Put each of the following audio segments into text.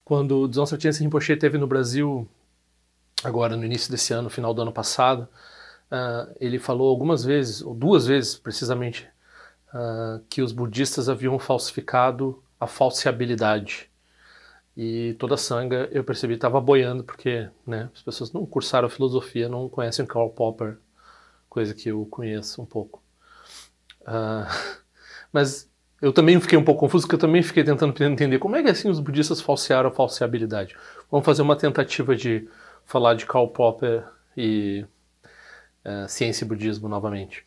Quando o Dzongsa Tyense Rinpoche esteve no Brasil, agora no início desse ano, final do ano passado, ele falou algumas vezes, ou 2 vezes precisamente, que os budistas haviam falsificado a falseabilidade. E toda a sangha, eu percebi, estava boiando, porque as pessoas não cursaram filosofia, não conhecem Karl Popper, coisa que eu conheço um pouco. Mas eu também fiquei um pouco confuso, porque eu também fiquei tentando entender como é que assim os budistas falsearam a falseabilidade. Vamos fazer uma tentativa de falar de Karl Popper e ciência e budismo novamente.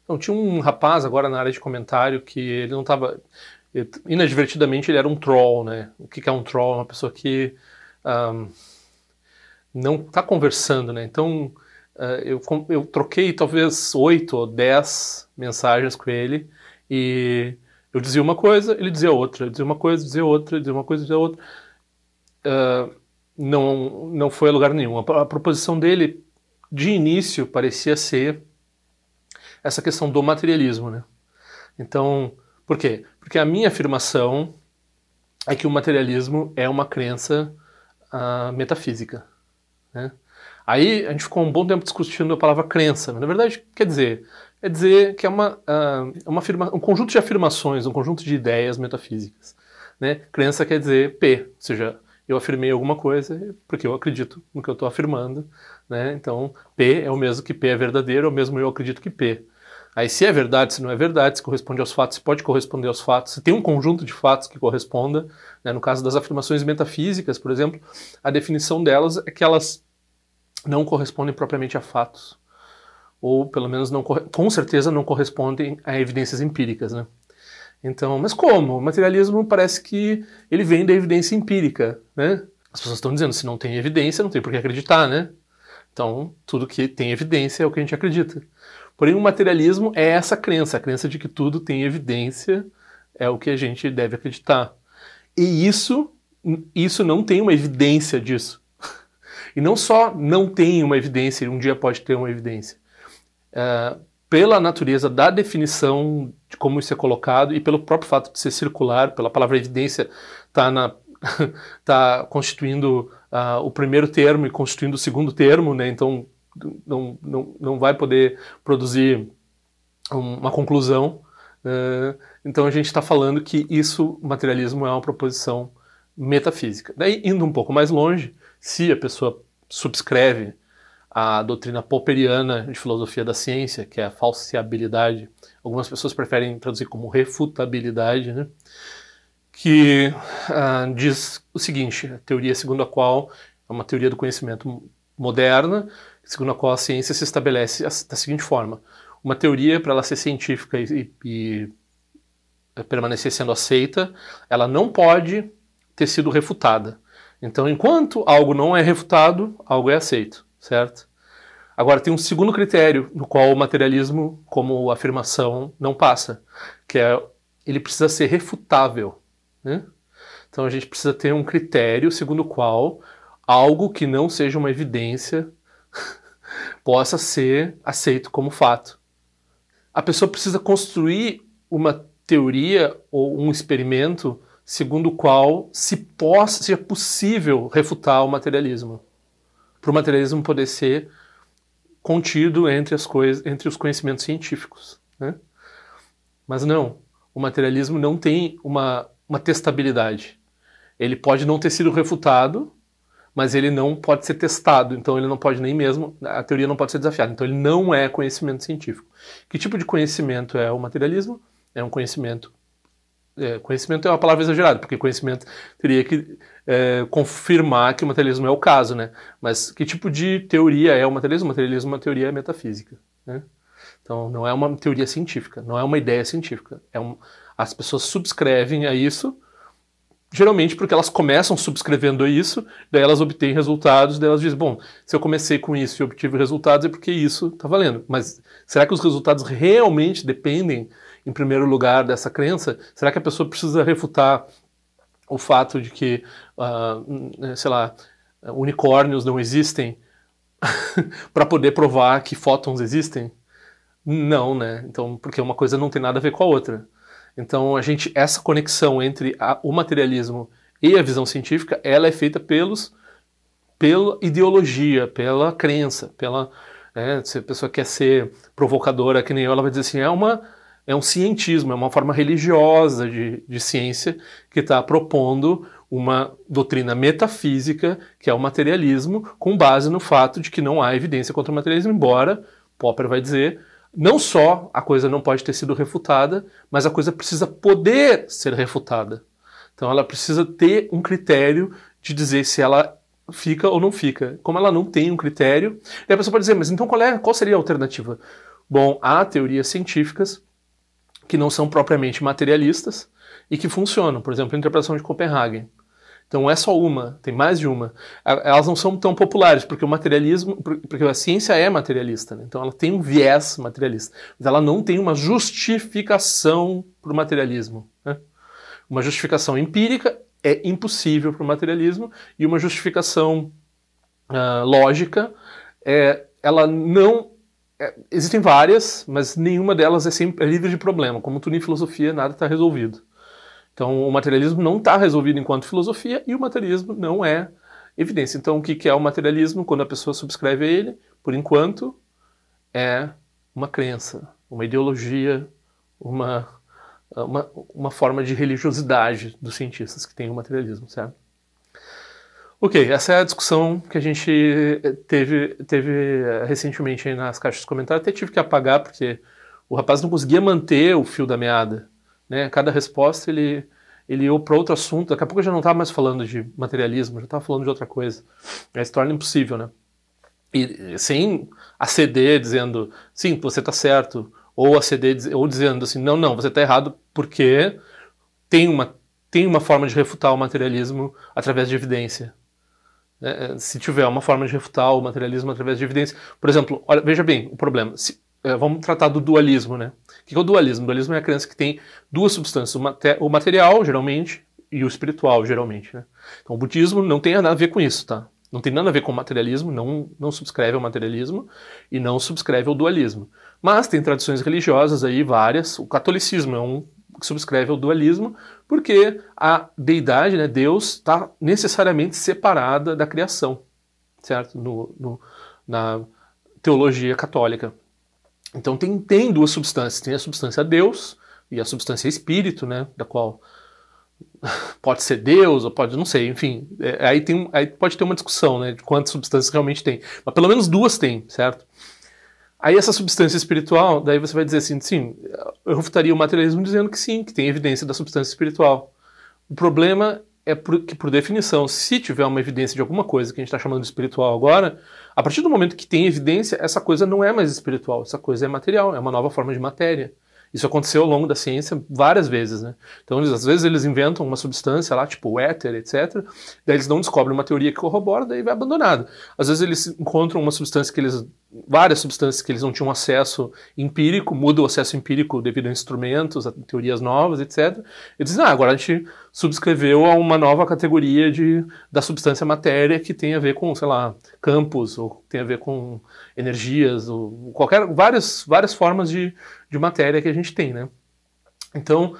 Então, tinha um rapaz agora na área de comentário que ele não estava... Inadvertidamente ele era um troll, né? O que é um troll? Uma pessoa que não está conversando, né? Então, eu troquei talvez 8 ou 10 mensagens com ele e eu dizia uma coisa, ele dizia outra. Eu dizia uma coisa, dizia outra, dizia uma coisa, dizia outra. Não foi a lugar nenhum. A proposição dele, de início, parecia ser essa questão do materialismo, né? Então, por quê? Porque a minha afirmação é que o materialismo é uma crença metafísica, né? Aí a gente ficou um bom tempo discutindo a palavra crença, mas na verdade quer dizer que é um conjunto de afirmações, um conjunto de ideias metafísicas, né? Crença quer dizer P, ou seja, eu afirmei alguma coisa porque eu acredito no que eu estou afirmando, né? Então P é o mesmo que P é verdadeiro, é o mesmo eu acredito que P. Aí se é verdade, se não é verdade, se corresponde aos fatos, se pode corresponder aos fatos, se tem um conjunto de fatos que corresponda, né? No caso das afirmações metafísicas, por exemplo, a definição delas é que elas não correspondem propriamente a fatos, ou pelo menos com certeza não correspondem a evidências empíricas, né? Então, mas como? O materialismo parece que ele vem da evidência empírica, né? As pessoas estão dizendo, se não tem evidência, não tem por que acreditar, né? Então, tudo que tem evidência é o que a gente acredita. Porém, o materialismo é essa crença, a crença de que tudo tem evidência é o que a gente deve acreditar. E isso não tem uma evidência disso. E não só não tem uma evidência, e um dia pode ter uma evidência. Pela natureza da definição de como isso é colocado e pelo próprio fato de ser circular, pela palavra evidência tá constituindo o primeiro termo e constituindo o segundo termo, né? Então não vai poder produzir uma conclusão. Então a gente está falando que o materialismo é uma proposição metafísica. Daí, indo um pouco mais longe, se a pessoa subscreve a doutrina popperiana de filosofia da ciência, que é a falseabilidade, algumas pessoas preferem traduzir como refutabilidade, né? Que diz o seguinte, a teoria segundo a qual é uma teoria do conhecimento moderna, segundo a qual a ciência se estabelece da seguinte forma: uma teoria, para ela ser científica e permanecer sendo aceita, ela não pode ter sido refutada. Então, enquanto algo não é refutado, algo é aceito, certo? Agora, tem um segundo critério no qual o materialismo, como afirmação, não passa, que é ele precisa ser refutável, né? Então, a gente precisa ter um critério segundo o qual algo que não seja uma evidência possa ser aceito como fato. A pessoa precisa construir uma teoria ou um experimento segundo o qual seja possível refutar o materialismo, para o materialismo poder ser contido entre os conhecimentos científicos, né? Mas não, o materialismo não tem uma testabilidade. Ele pode não ter sido refutado, mas ele não pode ser testado, então ele não pode nem mesmo, a teoria não pode ser desafiada, então ele não é conhecimento científico. Que tipo de conhecimento é o materialismo? É um conhecimento. Conhecimento é uma palavra exagerada, porque conhecimento teria que confirmar que o materialismo é o caso, né? Mas que tipo de teoria é o materialismo? O materialismo é uma teoria metafísica, né? Então não é uma teoria científica, não é uma ideia científica. As pessoas subscrevem a isso, geralmente porque elas começam subscrevendo a isso, daí elas obtêm resultados, daí elas dizem, bom, se eu comecei com isso e obtive resultados é porque isso está valendo. Mas será que os resultados realmente dependem, em primeiro lugar, dessa crença? Será que a pessoa precisa refutar o fato de que, sei lá, unicórnios não existem para poder provar que fótons existem? Não, né? Então, porque uma coisa não tem nada a ver com a outra. Então, essa conexão entre o materialismo e a visão científica, ela é feita pela ideologia, pela crença, se a pessoa quer ser provocadora que nem eu, ela vai dizer assim, é um cientismo, é uma forma religiosa de ciência que está propondo uma doutrina metafísica, que é o materialismo, com base no fato de que não há evidência contra o materialismo, embora Popper vai dizer, não só a coisa não pode ter sido refutada, mas a coisa precisa poder ser refutada. Então ela precisa ter um critério de dizer se ela fica ou não fica. Como ela não tem um critério, e a pessoa pode dizer, mas então qual seria a alternativa? Bom, há teorias científicas que não são propriamente materialistas e que funcionam. Por exemplo, a interpretação de Copenhagen. Então é só uma, tem mais de uma. Elas não são tão populares, porque o materialismo, porque a ciência é materialista, né? Então ela tem um viés materialista, mas ela não tem uma justificação para o materialismo, né? Uma justificação empírica é impossível para o materialismo, e uma justificação lógica, ela não... existem várias, mas nenhuma delas é livre de problema. Como tudo em filosofia, nada está resolvido. Então o materialismo não está resolvido enquanto filosofia, e o materialismo não é evidência. Então o que é o materialismo? Quando a pessoa subscreve a ele, por enquanto, é uma crença, uma ideologia, uma forma de religiosidade dos cientistas que tem o materialismo, certo? Ok, essa é a discussão que a gente teve recentemente aí nas caixas de comentários. Até tive que apagar porque o rapaz não conseguia manter o fio da meada, né? Cada resposta ele ia para outro assunto. Daqui a pouco eu já não estava mais falando de materialismo, já estava falando de outra coisa. Aí se torna impossível, né? E sem aceder dizendo, sim, você está certo, ou aceder ou dizendo assim, não, você está errado porque tem uma forma de refutar o materialismo através de evidência. Se tiver uma forma de refutar o materialismo através de evidência. Por exemplo, olha, veja bem o problema. Vamos tratar do dualismo, né? O que é o dualismo? O dualismo é a crença que tem duas substâncias, o material, geralmente, e o espiritual, geralmente, né? Então o budismo não tem nada a ver com isso, tá? Não tem nada a ver com o materialismo, não subscreve ao materialismo e não subscreve ao dualismo. Mas tem tradições religiosas aí, várias. O catolicismo é um que subscreve ao dualismo, porque a deidade, né, Deus, está necessariamente separada da criação, certo? Na teologia católica. Então tem duas substâncias, tem a substância Deus e a substância Espírito, né, da qual pode ser Deus ou pode, não sei, enfim, aí pode ter uma discussão, né, de quantas substâncias realmente tem, mas pelo menos duas tem, certo? Aí essa substância espiritual, daí você vai dizer assim, sim, eu refutaria o materialismo dizendo que sim, que tem evidência da substância espiritual. O problema é que, por definição, se tiver uma evidência de alguma coisa que a gente está chamando de espiritual agora, a partir do momento que tem evidência, essa coisa não é mais espiritual, essa coisa é material, é uma nova forma de matéria. Isso aconteceu ao longo da ciência várias vezes, né? Então, às vezes eles inventam uma substância lá, tipo o éter, etc. Daí eles não descobrem uma teoria que corrobora, daí vai abandonado. Às vezes eles encontram uma substância várias substâncias que eles não tinham acesso empírico, muda o acesso empírico devido a instrumentos, a teorias novas, etc. E dizem, agora a gente subscreveu a uma nova categoria da substância matéria que tem a ver com, sei lá, campos, ou tem a ver com energias, ou várias formas de matéria que a gente tem, né? Então,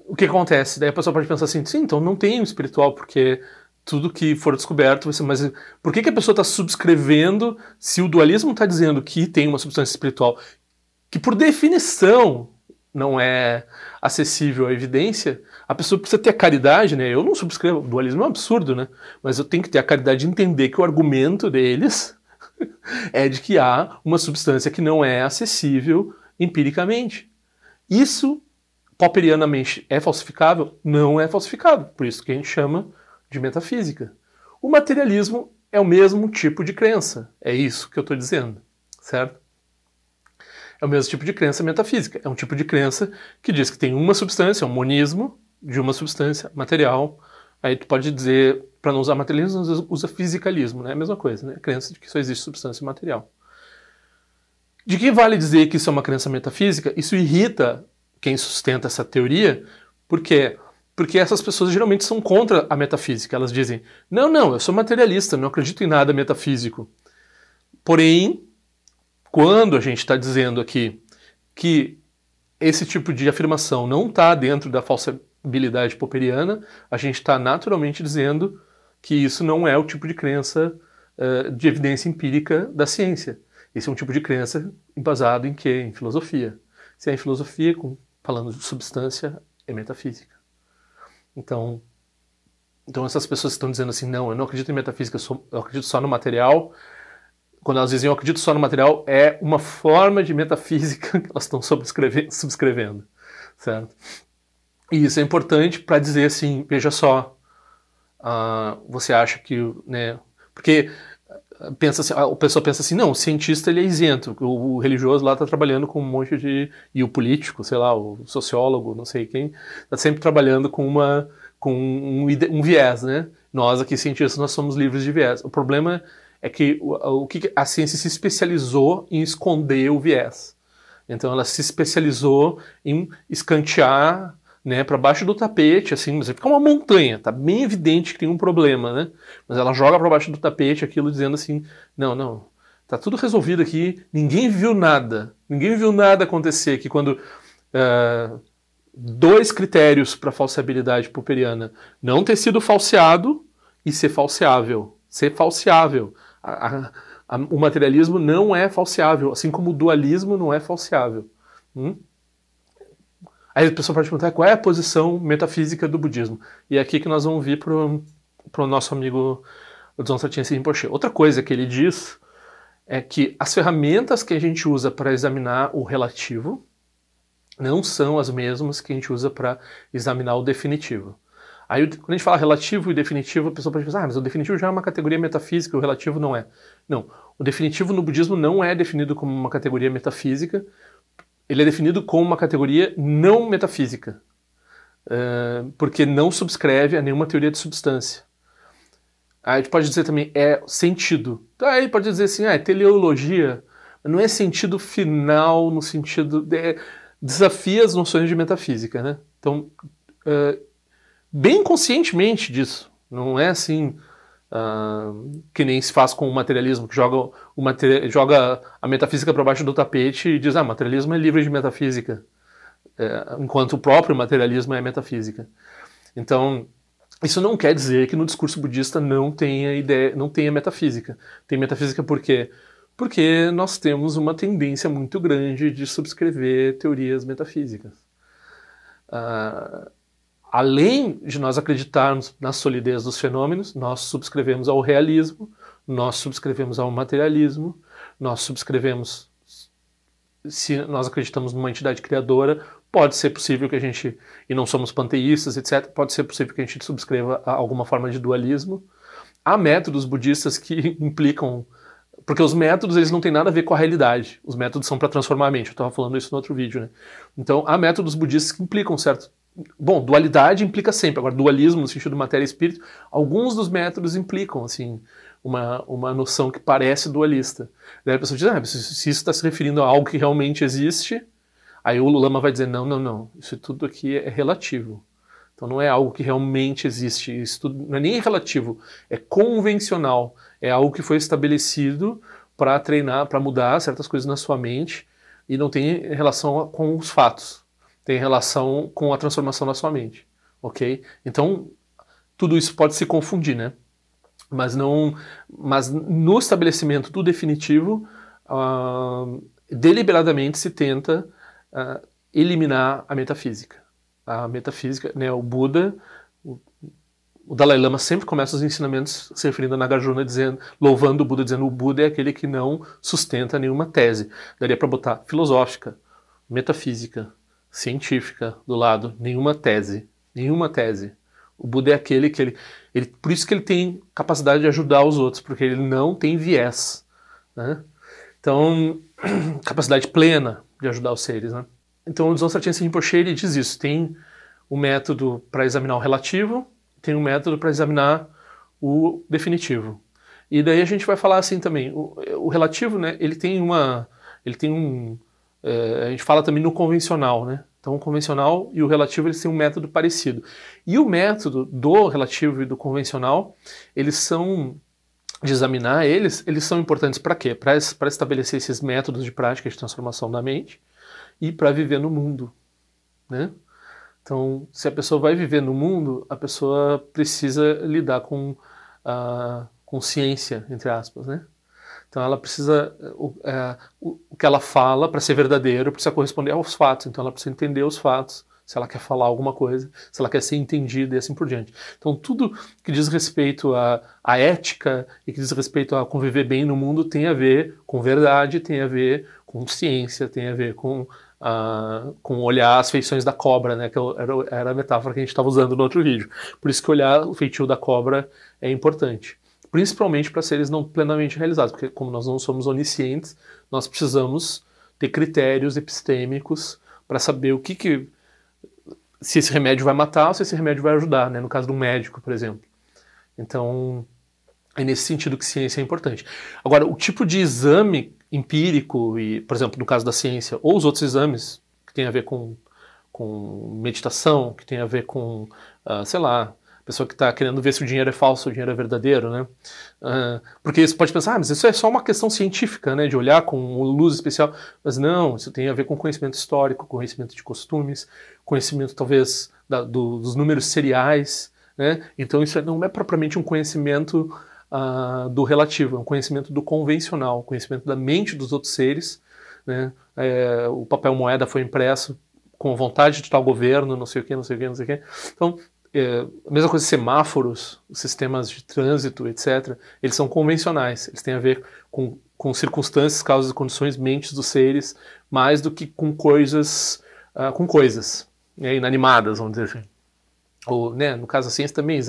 o que acontece? Daí a pessoa pode pensar assim, sim, então não tem o espiritual, porque tudo que for descoberto vai ser... Mas por que a pessoa está subscrevendo se o dualismo está dizendo que tem uma substância espiritual que, por definição, não é acessível à evidência? A pessoa precisa ter a caridade, né? Eu não subscrevo, o dualismo é um absurdo, né? Mas eu tenho que ter a caridade de entender que o argumento deles é de que há uma substância que não é acessível empiricamente. Isso, popperianamente, é falsificável? Não é falsificável. Por isso que a gente chama de metafísica. O materialismo é o mesmo tipo de crença. É isso que eu estou dizendo, certo? É o mesmo tipo de crença metafísica. É um tipo de crença que diz que tem uma substância, um monismo de uma substância material. Aí tu pode dizer, para não usar materialismo, usa fisicalismo, né? É a mesma coisa, né? A crença de que só existe substância material. De que vale dizer que isso é uma crença metafísica? Isso irrita quem sustenta essa teoria, porque Porque essas pessoas geralmente são contra a metafísica. Elas dizem, não, eu sou materialista, não acredito em nada metafísico. Porém, quando a gente está dizendo aqui que esse tipo de afirmação não está dentro da falsibilidade popperiana, a gente está naturalmente dizendo que isso não é o tipo de crença de evidência empírica da ciência. Esse é um tipo de crença embasado em quê? Em filosofia. Se é em filosofia, falando de substância, é metafísica. Então essas pessoas que estão dizendo assim, não, eu não acredito em metafísica, eu acredito só no material. Quando elas dizem eu acredito só no material, é uma forma de metafísica que elas estão subscrevendo, certo? E isso é importante para dizer assim, veja só, você acha que, né, porque a pessoa pensa assim, não, o cientista ele é isento, o religioso lá está trabalhando com um monte de... E o político, sei lá, o sociólogo, não sei quem, está sempre trabalhando com um viés, né? Nós aqui, cientistas, nós somos livres de viés. O problema é que a ciência se especializou em esconder o viés. Então ela se especializou em escantear, né, para baixo do tapete, assim, mas fica uma montanha, tá bem evidente que tem um problema, né? Mas ela joga para baixo do tapete aquilo dizendo assim, não, tá tudo resolvido aqui, ninguém viu nada acontecer aqui quando 2 critérios para falsibilidade popperiana: não ter sido falseado e ser falseável. Ser falseável. O materialismo não é falseável, assim como o dualismo não é falseável. Aí a pessoa pode perguntar qual é a posição metafísica do budismo. E é aqui que nós vamos vir para o nosso amigo Dzongsa Chense Rinpoche. Outra coisa que ele diz é que as ferramentas que a gente usa para examinar o relativo não são as mesmas que a gente usa para examinar o definitivo. Aí quando a gente fala relativo e definitivo, a pessoa pode pensar, mas o definitivo já é uma categoria metafísica, o relativo não é. Não, o definitivo no budismo não é definido como uma categoria metafísica, ele é definido como uma categoria não metafísica, porque não subscreve a nenhuma teoria de substância. Aí a gente pode dizer também, é sentido. Então, aí pode dizer assim, é teleologia, não é sentido final no sentido... desafia as noções de metafísica, né? Então, bem conscientemente disso, não é assim... que nem se faz com o materialismo, que joga a metafísica para baixo do tapete e diz, materialismo é livre de metafísica, enquanto o próprio materialismo é metafísica. Então, isso não quer dizer que no discurso budista não tenha metafísica. Tem metafísica por quê? Porque nós temos uma tendência muito grande de subscrever teorias metafísicas. Além de nós acreditarmos na solidez dos fenômenos, nós subscrevemos ao realismo, nós subscrevemos ao materialismo, nós subscrevemos, se nós acreditamos numa entidade criadora, pode ser possível que a gente, e não somos panteístas, etc., pode ser possível que a gente subscreva alguma forma de dualismo. Há métodos budistas que implicam, porque os métodos eles não têm nada a ver com a realidade, os métodos são para transformar a mente, eu estava falando isso no outro vídeo, né? Então há métodos budistas que implicam certo... Bom, dualidade implica sempre. Agora, dualismo no sentido de matéria e espírito, alguns dos métodos implicam, assim, uma noção que parece dualista. Daí a pessoa diz, se isso está se referindo a algo que realmente existe, aí o Lama vai dizer, não, isso tudo aqui é relativo. Então não é algo que realmente existe, isso tudo não é nem relativo, é convencional, é algo que foi estabelecido para treinar, para mudar certas coisas na sua mente e não tem relação com os fatos. Tem relação com a transformação da sua mente, ok? Então, tudo isso pode se confundir, né? Mas no estabelecimento do definitivo, deliberadamente se tenta eliminar a metafísica. A metafísica, né? O Buda, o Dalai Lama sempre começa os ensinamentos se referindo a Nagarjuna, louvando o Buda, dizendo o Buda é aquele que não sustenta nenhuma tese. Daria para botar filosófica, metafísica, científica do lado, nenhuma tese. O Buda é aquele que por isso que ele tem capacidade de ajudar os outros, porque ele não tem viés, né? Então, capacidade plena de ajudar os seres, né? Então o Dzongsa Chense Rinpoche ele diz isso, tem um método para examinar o relativo, tem um método para examinar o definitivo. E daí a gente vai falar assim também, o relativo, né, ele tem a gente fala também no convencional, né? Então o convencional e o relativo eles têm um método parecido. E o método do relativo e do convencional, eles são, de examinar eles são importantes para quê? Para estabelecer esses métodos de prática de transformação da mente e para viver no mundo, né? Então, se a pessoa vai viver no mundo, a pessoa precisa lidar com ciência, entre aspas, né? Então ela precisa, o que ela fala para ser verdadeiro precisa corresponder aos fatos, então ela precisa entender os fatos, se ela quer falar alguma coisa, se ela quer ser entendida e assim por diante. Então tudo que diz respeito à ética e que diz respeito a conviver bem no mundo tem a ver com verdade, tem a ver com ciência, tem a ver com olhar as feições da cobra, né, que era a metáfora que a gente estava usando no outro vídeo. Por isso que olhar o feitio da cobra é importante. Principalmente para seres não plenamente realizados, porque como nós não somos oniscientes, nós precisamos ter critérios epistêmicos para saber se esse remédio vai matar ou se esse remédio vai ajudar, né? No caso de um médico, por exemplo. Então, é nesse sentido que ciência é importante. Agora, o tipo de exame empírico, e, por exemplo, no caso da ciência, ou os outros exames que tem a ver com meditação, que tem a ver com, sei lá, pessoa que está querendo ver se o dinheiro é falso ou o dinheiro é verdadeiro, né? Porque você pode pensar, mas isso é só uma questão científica, né? De olhar com luz especial. Mas não, isso tem a ver com conhecimento histórico, conhecimento de costumes, conhecimento talvez dos números seriais, né? Então isso não é propriamente um conhecimento do relativo, é um conhecimento do convencional, conhecimento da mente dos outros seres, né? O papel moeda foi impresso com vontade de tal governo, não sei o quê, não sei o quê, não sei o quê. Então, a mesma coisa, semáforos, sistemas de trânsito, etc., eles são convencionais, eles têm a ver com circunstâncias, causas e condições, mentes dos seres, mais do que com coisas, né, inanimadas, vamos dizer assim. Ou, né, no caso a ciência também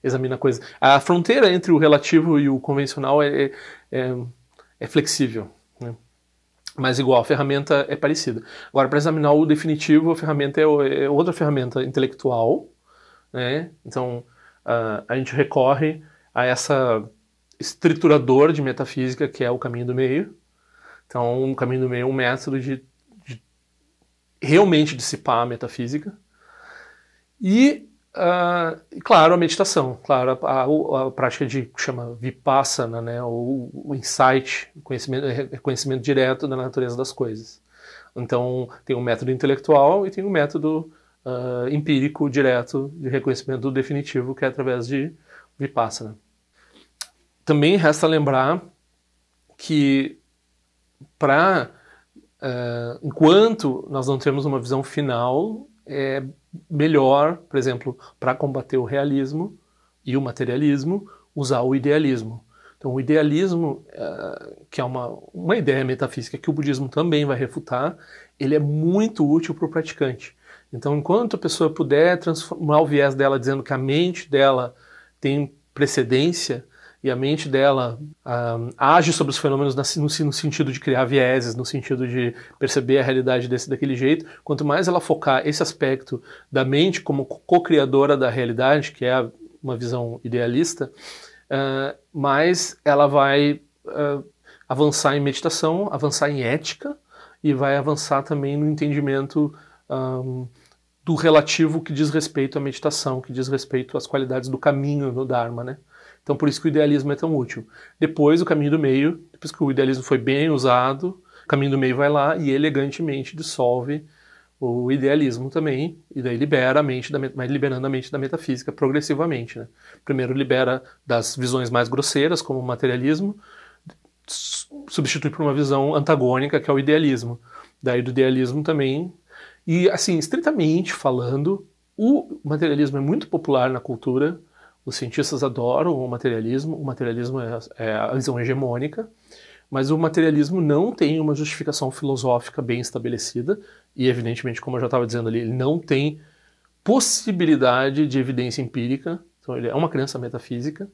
examina coisas. A fronteira entre o relativo e o convencional é flexível, né? Mas igual, a ferramenta é parecida. Agora, para examinar o definitivo, a ferramenta é outra ferramenta intelectual, né? Então, a gente recorre a essa estruturador de metafísica que é o caminho do meio. Então, o caminho do meio é um método de realmente dissipar a metafísica. E, claro, a meditação. Claro, a prática chama vipassana, né? O insight, conhecimento direto da natureza das coisas. Então, tem um método intelectual e tem um método empírico direto de reconhecimento do definitivo, que é através de vipassana. Também resta lembrar que enquanto nós não temos uma visão final, é melhor, por exemplo, para combater o realismo e o materialismo, usar o idealismo. Então o idealismo, que é uma ideia metafísica que o budismo também vai refutar, ele é muito útil para o praticante. Então, enquanto a pessoa puder transformar o viés dela dizendo que a mente dela tem precedência e a mente dela age sobre os fenômenos no sentido de criar vieses, no sentido de perceber a realidade daquele jeito, quanto mais ela focar esse aspecto da mente como co-criadora da realidade, que é uma visão idealista, mais ela vai avançar em meditação, avançar em ética e vai avançar também no entendimento do relativo que diz respeito à meditação, que diz respeito às qualidades do caminho no Dharma, né? Então por isso que o idealismo é tão útil. Depois o caminho do meio, depois que o idealismo foi bem usado, o caminho do meio vai lá e elegantemente dissolve o idealismo também, e daí libera a mente, vai liberando a mente da metafísica progressivamente, né? Primeiro libera das visões mais grosseiras, como o materialismo, substitui por uma visão antagônica, que é o idealismo. Daí do idealismo também. E, assim, estritamente falando, o materialismo é muito popular na cultura, os cientistas adoram o materialismo é a visão hegemônica, mas o materialismo não tem uma justificação filosófica bem estabelecida, e evidentemente, como eu já estava dizendo ali, ele não tem possibilidade de evidência empírica, então ele é uma crença metafísica.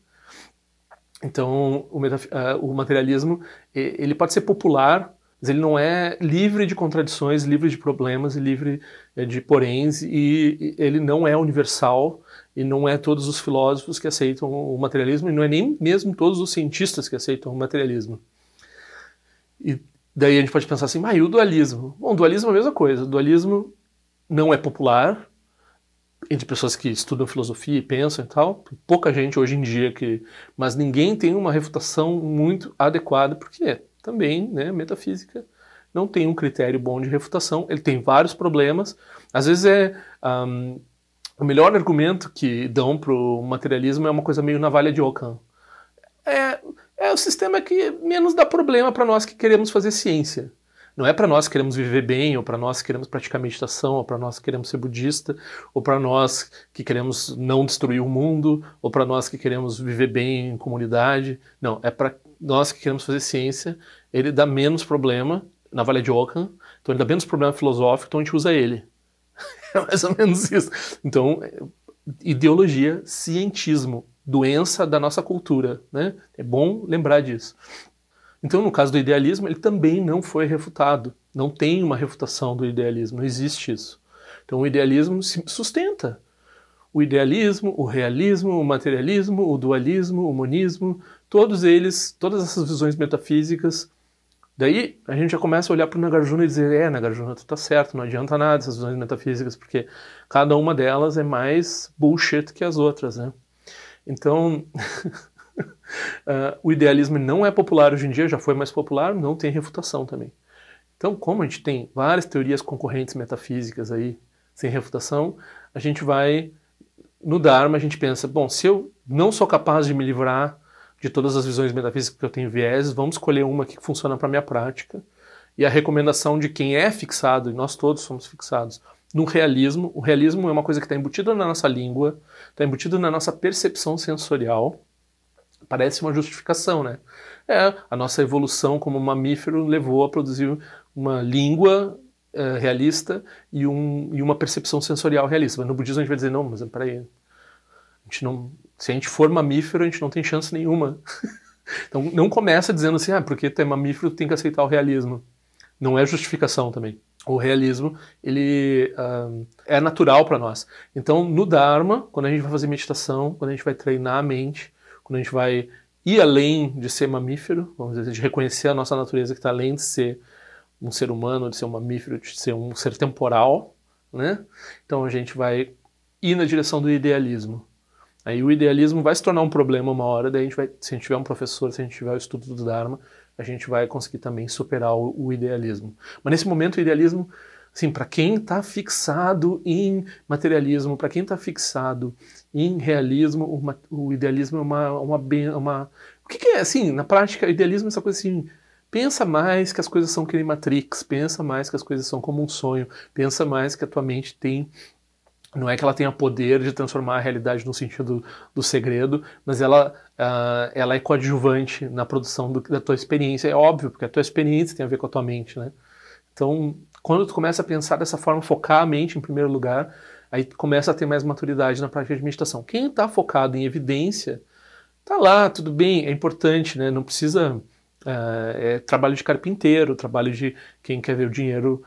Então, o materialismo, ele pode ser popular, mas ele não é livre de contradições, livre de problemas e livre de poréns, e ele não é universal, e não é todos os filósofos que aceitam o materialismo, e não é nem mesmo todos os cientistas que aceitam o materialismo. E daí a gente pode pensar assim, e o dualismo? Bom, o dualismo é a mesma coisa. O dualismo não é popular entre pessoas que estudam filosofia e pensam e tal. Pouca gente hoje em dia mas ninguém tem uma refutação muito adequada, porque também, né, metafísica não tem um critério bom de refutação. Ele tem vários problemas. Às vezes o melhor argumento que dão para o materialismo é uma coisa meio navalha de Ockham. É o sistema que menos dá problema para nós que queremos fazer ciência. Não é para nós que queremos viver bem, ou para nós que queremos praticar meditação, ou para nós que queremos ser budista, ou para nós que queremos não destruir o mundo, ou para nós que queremos viver bem em comunidade. Não, é para nós que queremos fazer ciência. Ele dá menos problema, navalha de Ockham, então ele dá menos problema filosófico, então a gente usa ele. É mais ou menos isso. Então, ideologia, cientismo, doença da nossa cultura, né? É bom lembrar disso. Então, no caso do idealismo, ele também não foi refutado. Não tem uma refutação do idealismo, não existe isso. Então, o idealismo se sustenta. O idealismo, o realismo, o materialismo, o dualismo, o monismo, todas essas visões metafísicas. Daí a gente já começa a olhar para o Nagarjuna e dizer, Nagarjuna, tu tá certo, não adianta nada essas visões metafísicas, porque cada uma delas é mais bullshit que as outras, né? Então, o idealismo não é popular hoje em dia, já foi mais popular, não tem refutação também. Então, como a gente tem várias teorias concorrentes metafísicas aí, sem refutação, a gente vai, no Dharma, a gente pensa, bom, se eu não sou capaz de me livrar de todas as visões metafísicas porque eu tenho vieses, vamos escolher uma que funciona para a minha prática. E a recomendação de quem é fixado, e nós todos somos fixados, no realismo. O realismo é uma coisa que está embutida na nossa língua, está embutida na nossa percepção sensorial. Parece uma justificação, né? A nossa evolução como mamífero levou a produzir uma língua realista e uma percepção sensorial realista. Mas no budismo a gente vai dizer, não, mas peraí, se a gente for mamífero, a gente não tem chance nenhuma. Então não começa dizendo assim, porque tu é mamífero, tu tem que aceitar o realismo. Não é justificação também. O realismo, ele é natural para nós. Então, no Dharma, quando a gente vai fazer meditação, quando a gente vai treinar a mente, quando a gente vai ir além de ser mamífero, vamos dizer, de reconhecer a nossa natureza que está além de ser um ser humano, de ser um mamífero, de ser um ser temporal, né? Então a gente vai ir na direção do idealismo. Aí o idealismo vai se tornar um problema uma hora, daí se a gente tiver um professor, se a gente tiver o estudo do Dharma, a gente vai conseguir também superar o idealismo. Mas nesse momento o idealismo, assim, para quem está fixado em materialismo, para quem está fixado em realismo, o idealismo é uma... O que é, assim, na prática, o idealismo é essa coisa assim, pensa mais que as coisas são que nem Matrix, pensa mais que as coisas são como um sonho, pensa mais que a tua mente tem... Não é que ela tenha poder de transformar a realidade no sentido do segredo, mas ela é coadjuvante na produção da tua experiência. É óbvio, porque a tua experiência tem a ver com a tua mente, né? Então, quando tu começa a pensar dessa forma, focar a mente em primeiro lugar, aí tu começa a ter mais maturidade na prática de meditação. Quem está focado em evidência, tá lá, tudo bem, é importante, né? Não precisa... é trabalho de carpinteiro, trabalho de quem quer ver o dinheiro...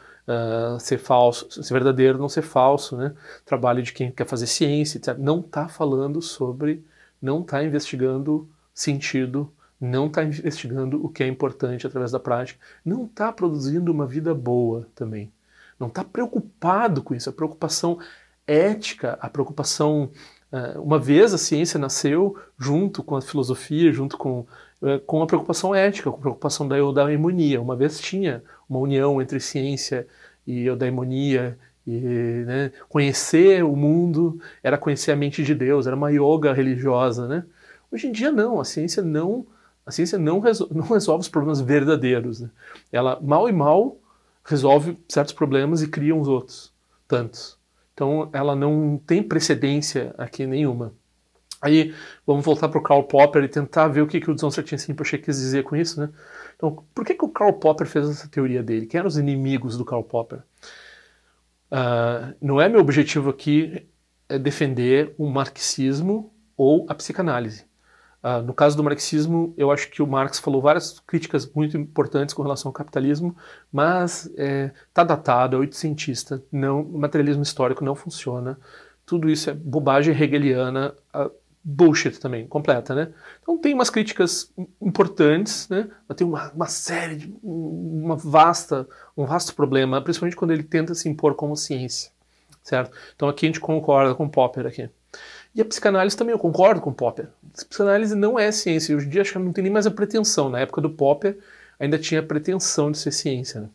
ser falso, ser verdadeiro, não ser falso, né? Trabalho de quem quer fazer ciência, etc. Não está falando sobre, não está investigando sentido, não está investigando o que é importante através da prática, não está produzindo uma vida boa também. Não está preocupado com isso. A preocupação ética, a preocupação... uma vez a ciência nasceu junto com a filosofia, junto com a preocupação ética, com a preocupação da eudaimonia. Uma vez tinha uma união entre ciência e eudaimonia, e, né, conhecer o mundo era conhecer a mente de Deus, era uma yoga religiosa, né? Hoje em dia não, a ciência não resolve os problemas verdadeiros, né? Ela mal e mal resolve certos problemas e cria uns outros, tantos. Então ela não tem precedência aqui nenhuma. Aí vamos voltar para o Karl Popper e tentar ver o que o Dzongchen Rinpoche quis dizer com isso, né? Então, por que o Karl Popper fez essa teoria dele? Quem eram os inimigos do Karl Popper? Não é meu objetivo aqui defender o marxismo ou a psicanálise. No caso do marxismo, eu acho que o Marx falou várias críticas muito importantes com relação ao capitalismo, mas está datado, é oitocentista, o materialismo histórico não funciona, tudo isso é bobagem hegeliana, bullshit também, completa, né? Então tem umas críticas importantes, né? Mas tem uma série de... um vasto problema, principalmente quando ele tenta se impor como ciência. certo? Então aqui a gente concorda com Popper aqui. E a psicanálise também, eu concordo com Popper. A psicanálise não é ciência. Hoje em dia acho que não tem nem mais a pretensão. Na época do Popper ainda tinha a pretensão de ser ciência, né?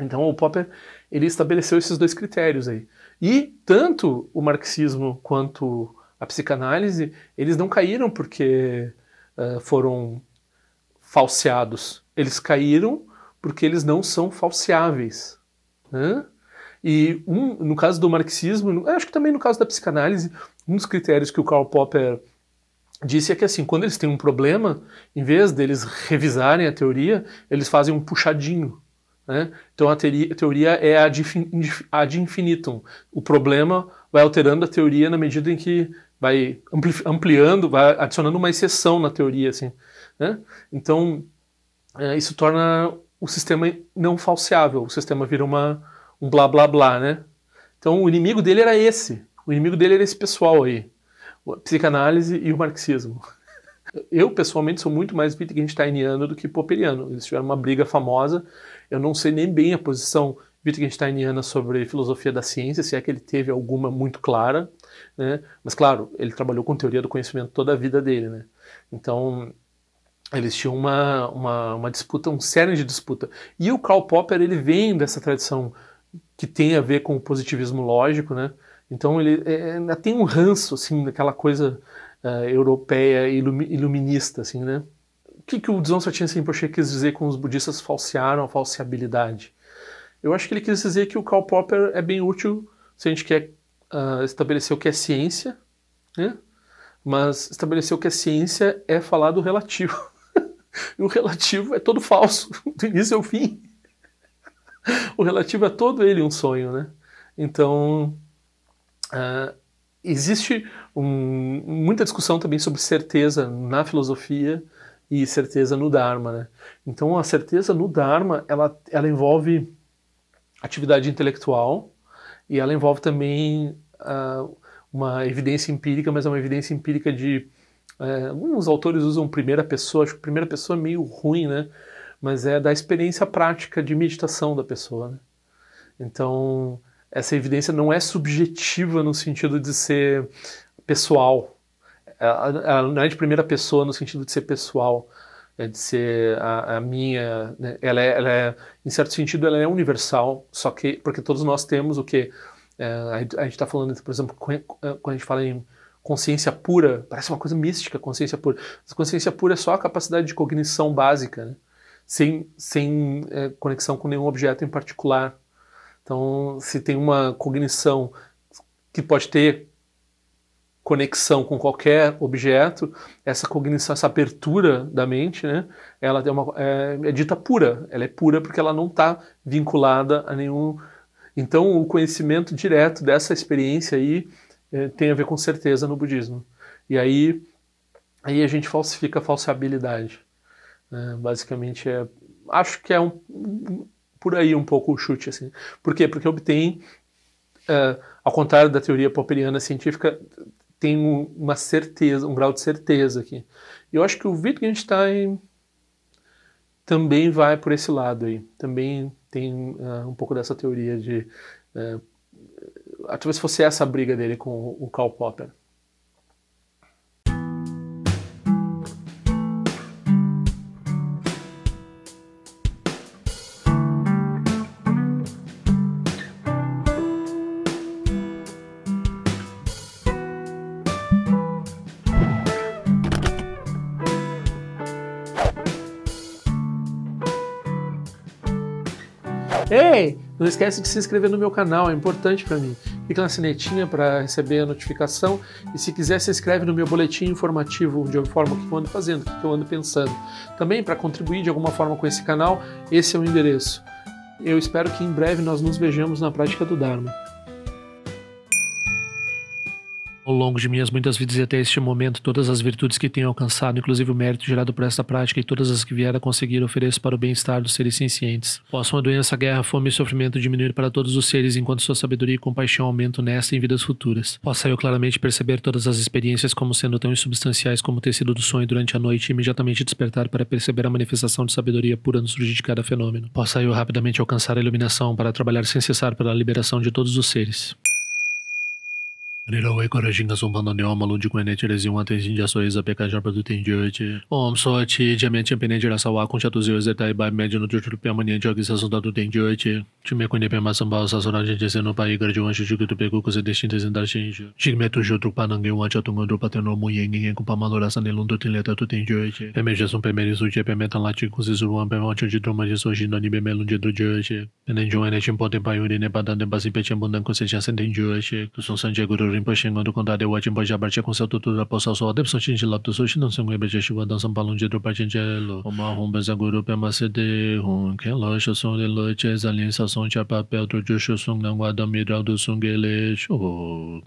Então o Popper ele estabeleceu esses dois critérios aí. E tanto o marxismo quanto a psicanálise, eles não caíram porque foram falseados. Eles caíram porque eles não são falseáveis, né? E no caso do marxismo, acho que também no caso da psicanálise, um dos critérios que o Karl Popper disse é que assim, quando eles têm um problema, em vez deles revisarem a teoria, eles fazem um puxadinho, né? Então a teoria é ad infinitum. O problema vai alterando a teoria na medida em que vai ampliando, vai adicionando uma exceção na teoria, assim, né? Então isso torna o sistema não falseável, o sistema vira um blá blá blá, né? Então o inimigo dele era esse, o inimigo dele era esse pessoal aí, a psicanálise e o marxismo. Eu, pessoalmente, sou muito mais wittgensteiniano do que popperiano. Eles tiveram uma briga famosa, eu não sei nem bem a posição wittgensteiniana sobre filosofia da ciência, se é que ele teve alguma muito clara, né? Mas claro, ele trabalhou com teoria do conhecimento toda a vida dele, né? Então eles tinham uma disputa, um cerne de disputa. E o Karl Popper, ele vem dessa tradição que tem a ver com o positivismo lógico, né? Então ele ainda tem um ranço, assim, daquela coisa europeia iluminista, assim, né? O que o Dzongchen Rinpoche quis dizer com os budistas falsearam a falseabilidade? Eu acho que ele quis dizer que o Karl Popper é bem útil se a gente quer estabelecer o que é ciência, né? Mas estabelecer o que é ciência é falar do relativo. E o relativo é todo falso, do início ao fim. O relativo é todo ele um sonho, né? Então, existe muita discussão também sobre certeza na filosofia e certeza no Dharma, né? Então, a certeza no Dharma, ela envolve atividade intelectual e ela envolve também uma evidência empírica, mas é uma evidência empírica de... alguns autores usam primeira pessoa, acho que primeira pessoa é meio ruim, né? Mas é da experiência prática de meditação da pessoa, né? Então, essa evidência não é subjetiva no sentido de ser pessoal. Ela não é de primeira pessoa no sentido de ser pessoal, é de ser a minha... Né? Ela é, em certo sentido, ela é universal, só que porque todos nós temos o que... a gente está falando, por exemplo, quando a gente fala em consciência pura, parece uma coisa mística, consciência pura. Mas consciência pura é só a capacidade de cognição básica, né? Sem conexão com nenhum objeto em particular. Então, se tem uma cognição que pode ter conexão com qualquer objeto, essa cognição, essa abertura da mente, né, ela é dita pura. Ela é pura porque ela não está vinculada a nenhum... Então, o conhecimento direto dessa experiência aí tem a ver com certeza no budismo. E aí a gente falsifica a falseabilidade. Basicamente, acho que é por aí um pouco o chute, assim. Por quê? Porque obtém, ao contrário da teoria popperiana científica, tem uma certeza, um grau de certeza aqui. E eu acho que o Wittgenstein também vai por esse lado aí. Também tem um pouco dessa teoria de... talvez fosse essa a briga dele com o Karl Popper. Ei, não esquece de se inscrever no meu canal, é importante para mim. Clica na sinetinha para receber a notificação e se quiser se inscreve no meu boletim informativo de forma que eu ando fazendo, o que eu ando pensando. Também para contribuir de alguma forma com esse canal, esse é o endereço. Eu espero que em breve nós nos vejamos na prática do Dharma. Ao longo de minhas muitas vidas e até este momento, todas as virtudes que tenho alcançado, inclusive o mérito gerado por esta prática e todas as que vier a conseguir, ofereço para o bem-estar dos seres sencientes. Possam a doença, a guerra, a fome e o sofrimento diminuir para todos os seres, enquanto sua sabedoria e compaixão aumentam nesta e em vidas futuras. Possa eu claramente perceber todas as experiências como sendo tão insubstanciais como o tecido do sonho durante a noite e imediatamente despertar para perceber a manifestação de sabedoria pura no surgir de cada fenômeno. Possa eu rapidamente alcançar a iluminação para trabalhar sem cessar pela liberação de todos os seres. Nirawe Korajinga Sumpano Neoma Lundi Quenetirezi uma Tenjinja Soiza Pekaja Produtendiante. Om Soati, Diamante Penedira Sawa, Concha dos Zeus, Etai Bai Médio no Tutu Piamania, Jogi Sasunda do Tendiante. Time Quene Pema Sambal, Sassora, Gente no Pai, Garde Anjo, Jigo do Pegu, Coisa Destintas em Dashinja. Jigmeto Jutru Panangue, um Achatungo do Pateno Muyeng, com Pamalora Sanelundo Tileta do Tendiante. Emergência Pemeris, o Jepemetan Latico, Zizuan, Pemonte de Droma de Sojino, Anime Melundia do Diante. Penenjon, Enetim Potem Paiuri, Nebadan, Basi Pechambundan, Conceição Sentendiante. Que são Sandiego do Rinpoche, quando condado eu atim pode abartir com seu tudo da poça só de pessoa de lá do sul não se mueve de chuva dançam balão de do partingelo o marrom bezaguru pema cd rum que loja som de lote as alianças são de papel do justo som não guarda miral do sungele show